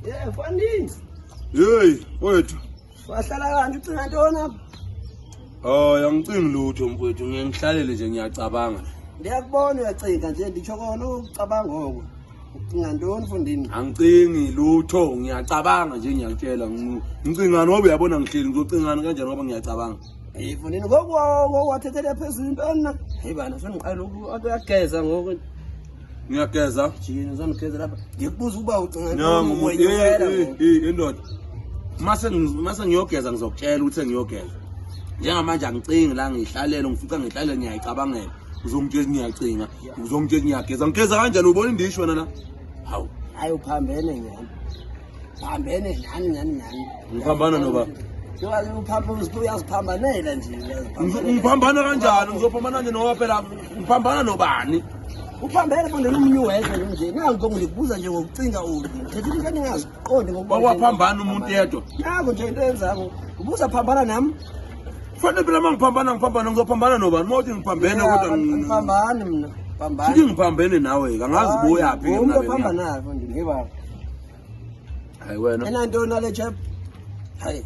Yeah, Fandini. Hey, wethu. Wahlala kanti ucinga ntoni apha? Oh, yangicingi lutho mfowethu, ngiyangihlalele nje ngiyacabanga. Ndiyakubona uyacinga nje nditsho kona ucabanga ngoko. Ucinga ntoni Fandini? Angicingi lutho, ngiyacabanga nje ngiyakutshela. Ngicinga ngoba uyabona ngihleli ngizocingana kanjani ngoba ngiyacabanga. Hey Fandini ngoko wathethele phezulu intoni na? Hey bana sengiqala ukuyageza ngoko. Ngiyageza. Jini uzongigeza lapha. Ngikubuza ukuba ucinga Nangu ntoni indoda. Mase ngiyogeza ngizokutshela ukuthi ngiyogeza. Njengamanje angicingi la ngihlalele ngifica ngihlale ngiyayicabangela. Uzongitshela ngiyacinga, uzongitshela ngiyageza. Ngigeza kanjani ubona indishwa la? Hawu. Hayi uphambene nyani. Phambene nyani. Ngiphambana noba. Njengoba uphamba uyaziphambanela nje. Ngiphambana kanjani? Ngizophambana nje noba phela ngiphambana nobani? Uphambene Fandini umunye wedwa nje. Nangu ngikubuza nje ngokucinga uthi. Ngithi into engingaziqondi ngokuba Waphambana umuntu yedwa. Nangu nje into enzako. Ubuza phambana nami. Kufanele phela mangiphambana ngizophambana nobani? Mawuthi ngiphambene kodwa Phambane mina. Phambane. Sithi ngiphambene nawe angazi boya phi Umuntu ophambanayo Fandini ngeba. hayi wena Ena ntoni nale chap? Hayi.